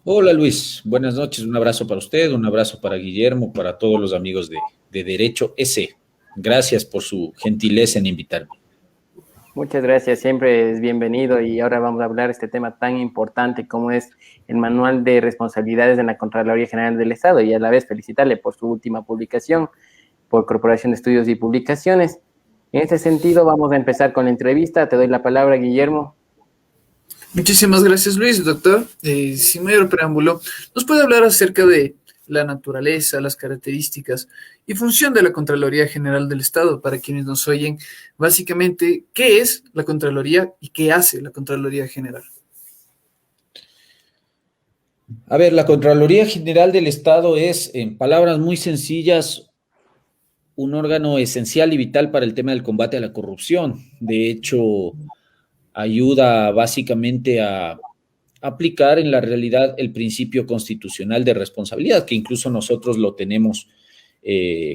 Hola Luis, buenas noches, un abrazo para usted, un abrazo para Guillermo, para todos los amigos de Derecho S. Gracias por su gentileza en invitarme. Muchas gracias, siempre es bienvenido y ahora vamos a hablar de este tema tan importante como es el Manual de Responsabilidades en la Contraloría General del Estado y a la vez felicitarle por su última publicación por Corporación de Estudios y Publicaciones. En este sentido, vamos a empezar con la entrevista. Te doy la palabra, Guillermo. Muchísimas gracias, Luis, doctor. Sin mayor preámbulo, ¿nos puede hablar acerca de la naturaleza, las características y función de la Contraloría General del Estado para quienes nos oyen? Básicamente, ¿qué es la Contraloría y qué hace la Contraloría General? A ver, la Contraloría General del Estado es, en palabras muy sencillas, un órgano esencial y vital para el tema del combate a la corrupción. De hecho, ayuda básicamente a aplicar en la realidad el principio constitucional de responsabilidad, que incluso nosotros lo tenemos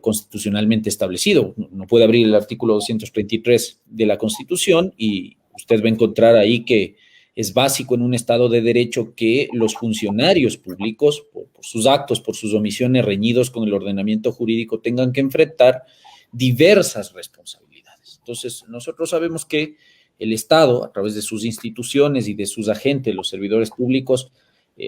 constitucionalmente establecido. No puede abrir el artículo 233 de la Constitución y usted va a encontrar ahí que es básico en un Estado de Derecho que los funcionarios públicos, por sus actos, por sus omisiones reñidos con el ordenamiento jurídico, tengan que enfrentar diversas responsabilidades. Entonces, nosotros sabemos que el Estado, a través de sus instituciones y de sus agentes, los servidores públicos,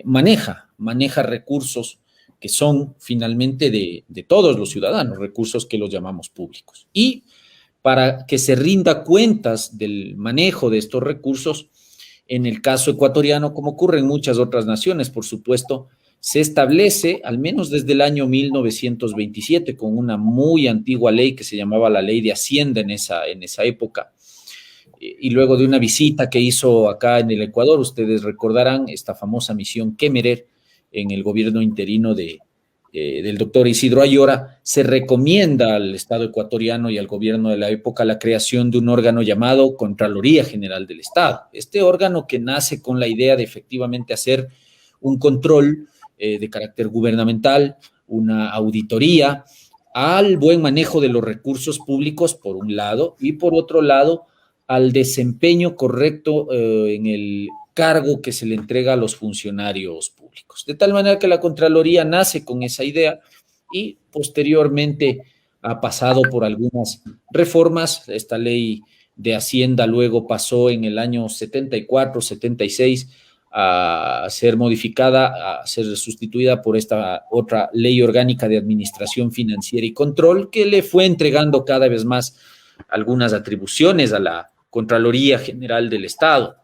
maneja recursos que son finalmente de todos los ciudadanos, recursos que los llamamos públicos. Y para que se rinda cuentas del manejo de estos recursos, en el caso ecuatoriano, como ocurre en muchas otras naciones, por supuesto, se establece, al menos desde el año 1927, con una muy antigua ley que se llamaba la Ley de Hacienda en esa época, y luego de una visita que hizo acá en el Ecuador, ustedes recordarán esta famosa misión Kemmerer en el gobierno interino del doctor Isidro Ayora, se recomienda al Estado ecuatoriano y al gobierno de la época la creación de un órgano llamado Contraloría General del Estado. Este órgano que nace con la idea de efectivamente hacer un control de carácter gubernamental, una auditoría al buen manejo de los recursos públicos, por un lado, y por otro lado, al desempeño correcto en el cargo que se le entrega a los funcionarios públicos. De tal manera que la Contraloría nace con esa idea y posteriormente ha pasado por algunas reformas. Esta ley de Hacienda luego pasó en el año 74, 76 a ser modificada, a ser sustituida por esta otra ley orgánica de administración financiera y control que le fue entregando cada vez más algunas atribuciones a la Contraloría General del Estado,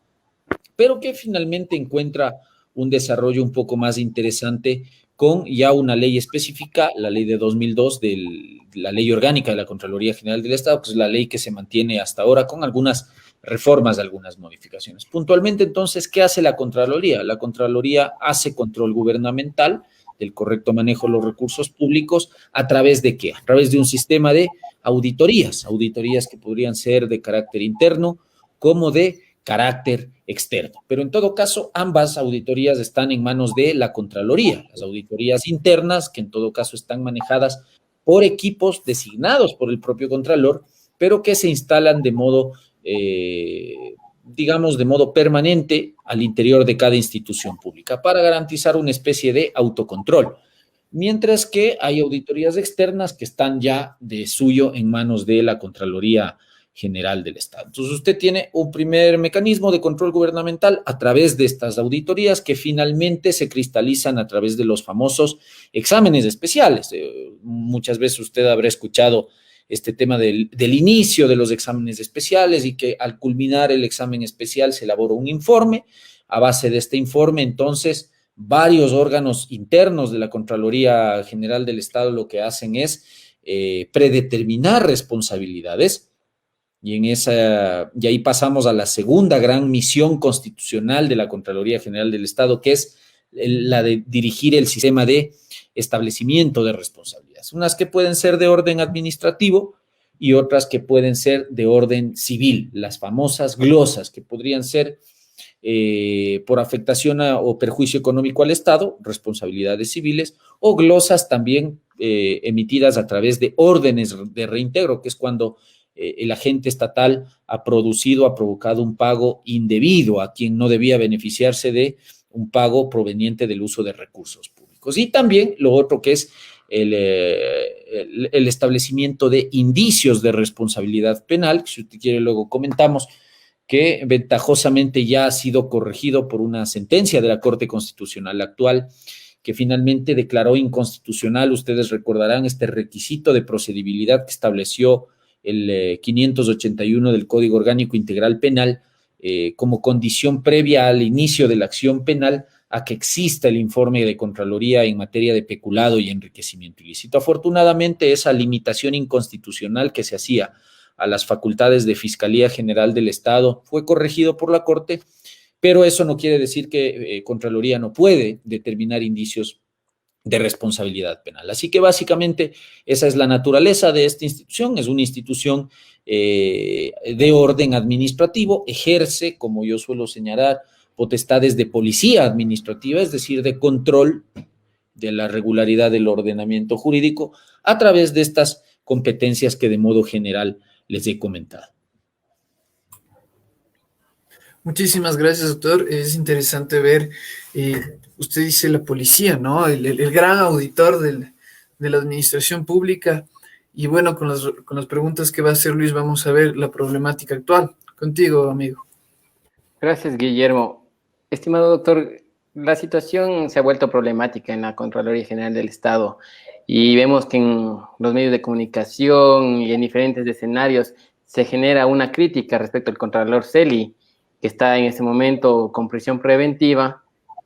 pero que finalmente encuentra un desarrollo un poco más interesante con ya una ley específica, la ley de 2002, la ley orgánica de la Contraloría General del Estado, que es la ley que se mantiene hasta ahora con algunas reformas, algunas modificaciones. Puntualmente, entonces, ¿qué hace la Contraloría? La Contraloría hace control gubernamental del correcto manejo de los recursos públicos a través de qué? A través de un sistema de auditorías que podrían ser de carácter interno como de carácter externo. Pero en todo caso, ambas auditorías están en manos de la Contraloría, las auditorías internas, que en todo caso están manejadas por equipos designados por el propio Contralor, pero que se instalan de modo, digamos, de modo permanente al interior de cada institución pública para garantizar una especie de autocontrol. Mientras que hay auditorías externas que están ya de suyo en manos de la Contraloría General del Estado. Entonces, usted tiene un primer mecanismo de control gubernamental a través de estas auditorías que finalmente se cristalizan a través de los famosos exámenes especiales. Muchas veces usted habrá escuchado este tema del inicio de los exámenes especiales y que al culminar el examen especial se elabora un informe. A base de este informe, entonces, varios órganos internos de la Contraloría General del Estado lo que hacen es predeterminar responsabilidades y ahí pasamos a la segunda gran misión constitucional de la Contraloría General del Estado, que es la de dirigir el sistema de establecimiento de responsabilidades. Unas que pueden ser de orden administrativo y otras que pueden ser de orden civil, las famosas glosas, que podrían ser por afectación o perjuicio económico al Estado, responsabilidades civiles, o glosas también emitidas a través de órdenes de reintegro, que es cuando el agente estatal ha provocado un pago indebido a quien no debía beneficiarse de un pago proveniente del uso de recursos públicos. Y también lo otro que es el establecimiento de indicios de responsabilidad penal, que si usted quiere luego comentamos, que ventajosamente ya ha sido corregido por una sentencia de la Corte Constitucional actual, que finalmente declaró inconstitucional, ustedes recordarán, este requisito de procedibilidad que estableció el 581 del Código Orgánico Integral Penal como condición previa al inicio de la acción penal a que exista el informe de Contraloría en materia de peculado y enriquecimiento ilícito. Afortunadamente, esa limitación inconstitucional que se hacía a las facultades de Fiscalía General del Estado fue corregido por la Corte, pero eso no quiere decir que Contraloría no puede determinar indicios de responsabilidad penal. Así que básicamente esa es la naturaleza de esta institución, es una institución de orden administrativo, ejerce, como yo suelo señalar, potestades de policía administrativa, es decir, de control de la regularidad del ordenamiento jurídico a través de estas competencias que de modo general les he comentado. Muchísimas gracias, doctor. Es interesante ver, usted dice la policía, ¿no? El gran auditor de la administración pública. Y bueno, con las preguntas que va a hacer Luis, vamos a ver la problemática actual. Contigo, amigo. Gracias, Guillermo. Estimado doctor, la situación se ha vuelto problemática en la Contraloría General del Estado y vemos que en los medios de comunicación y en diferentes escenarios se genera una crítica respecto al Contralor Celi, que está en este momento con prisión preventiva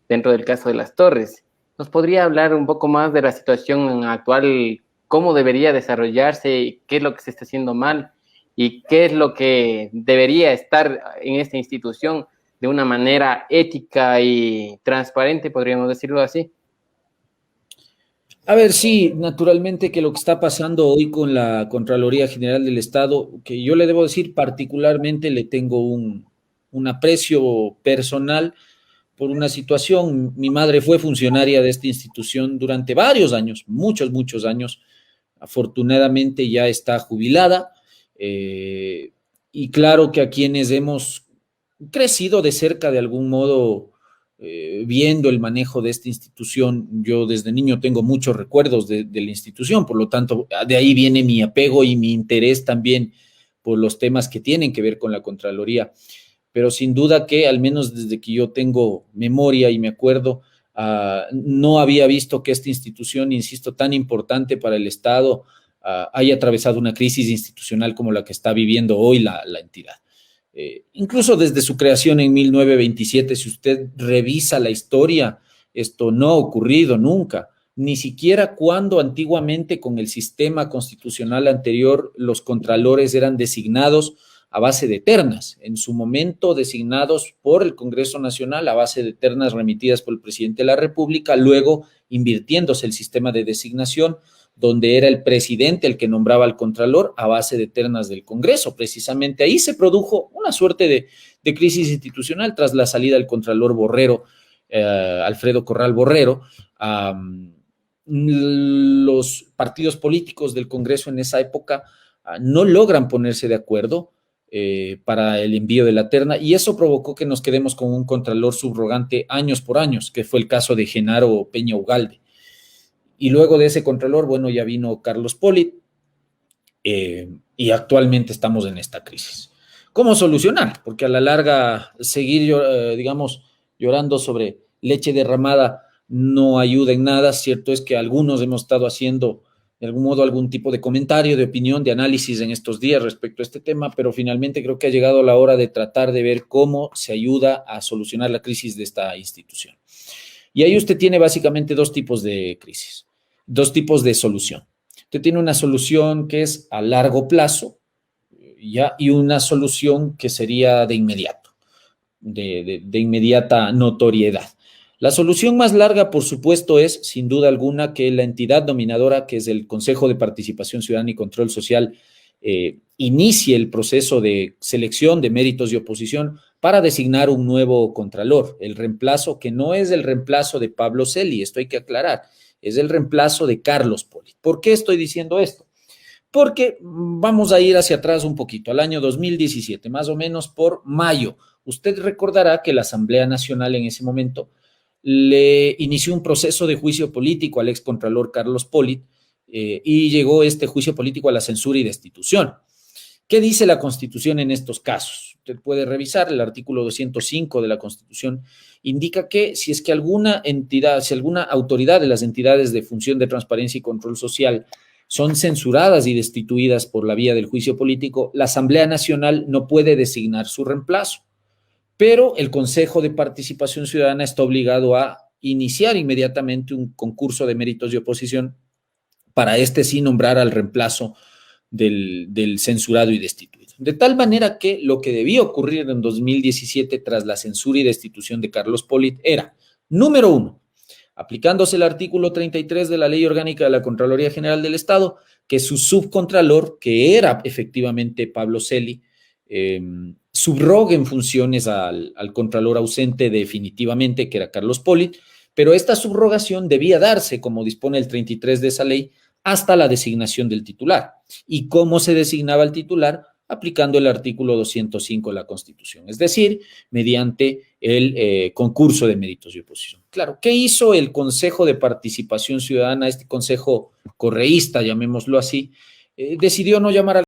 dentro del caso de Las Torres. ¿Nos podría hablar un poco más de la situación actual, cómo debería desarrollarse, qué es lo que se está haciendo mal y qué es lo que debería estar en esta institución de una manera ética y transparente, podríamos decirlo así? A ver, sí, naturalmente que lo que está pasando hoy con la Contraloría General del Estado, que yo le debo decir particularmente le tengo un aprecio personal por una situación. Mi madre fue funcionaria de esta institución durante varios años, muchos años. Afortunadamente ya está jubilada. Y claro que a quienes hemos crecido de cerca de algún modo viendo el manejo de esta institución, yo desde niño tengo muchos recuerdos de la institución, por lo tanto, de ahí viene mi apego y mi interés también por los temas que tienen que ver con la Contraloría. Pero sin duda que, al menos desde que yo tengo memoria y me acuerdo, no había visto que esta institución, insisto, tan importante para el Estado, haya atravesado una crisis institucional como la que está viviendo hoy la entidad. Incluso desde su creación en 1927, si usted revisa la historia, esto no ha ocurrido nunca, ni siquiera cuando antiguamente con el sistema constitucional anterior los contralores eran designados a base de ternas, en su momento designados por el Congreso Nacional a base de ternas remitidas por el presidente de la República, luego invirtiéndose el sistema de designación, donde era el presidente el que nombraba al contralor a base de ternas del Congreso. Precisamente ahí se produjo una suerte de crisis institucional tras la salida del contralor Borrero, Alfredo Corral Borrero. Los partidos políticos del Congreso en esa época no logran ponerse de acuerdo para el envío de la terna, y eso provocó que nos quedemos con un contralor subrogante años por años, que fue el caso de Genaro Peña Ugalde. Y luego de ese contralor, bueno, ya vino Carlos Polit, y actualmente estamos en esta crisis. ¿Cómo solucionar? Porque a la larga seguir, digamos, llorando sobre leche derramada no ayuda en nada. Cierto es que algunos hemos estado haciendo de algún modo algún tipo de comentario, de opinión, de análisis en estos días respecto a este tema, pero finalmente creo que ha llegado la hora de tratar de ver cómo se ayuda a solucionar la crisis de esta institución. Y ahí usted tiene básicamente dos tipos de crisis, dos tipos de solución. Usted tiene una solución que es a largo plazo, ¿ya? Y una solución que sería de inmediato, de inmediata notoriedad. La solución más larga, por supuesto, es, sin duda alguna, que la entidad dominadora, que es el Consejo de Participación Ciudadana y Control Social, inicie el proceso de selección de méritos y oposición para designar un nuevo contralor. El reemplazo, que no es el reemplazo de Pablo Celi, esto hay que aclarar, es el reemplazo de Carlos Polit. ¿Por qué estoy diciendo esto? Porque vamos a ir hacia atrás un poquito, al año 2017, más o menos por mayo. Usted recordará que la Asamblea Nacional en ese momento le inició un proceso de juicio político al excontralor Carlos Polit y llegó este juicio político a la censura y destitución. ¿Qué dice la Constitución en estos casos? Usted puede revisar el artículo 205 de la Constitución, indica que si es que alguna entidad, si alguna autoridad de las entidades de función de transparencia y control social son censuradas y destituidas por la vía del juicio político, la Asamblea Nacional no puede designar su reemplazo, pero el Consejo de Participación Ciudadana está obligado a iniciar inmediatamente un concurso de méritos de oposición para sí nombrar al reemplazo del censurado y destituido. De tal manera que lo que debía ocurrir en 2017 tras la censura y destitución de Carlos Polit era, número uno, aplicándose el artículo 33 de la Ley Orgánica de la Contraloría General del Estado, que su subcontralor, que era efectivamente Pablo Celi, subrogue en funciones al contralor ausente definitivamente, que era Carlos Polit, pero esta subrogación debía darse, como dispone el 33 de esa ley, hasta la designación del titular. ¿Y cómo se designaba el titular? Aplicando el artículo 205 de la Constitución, es decir, mediante el concurso de méritos de oposición. Claro, ¿qué hizo el Consejo de Participación Ciudadana, este consejo correísta, llamémoslo así? Decidió no llamar a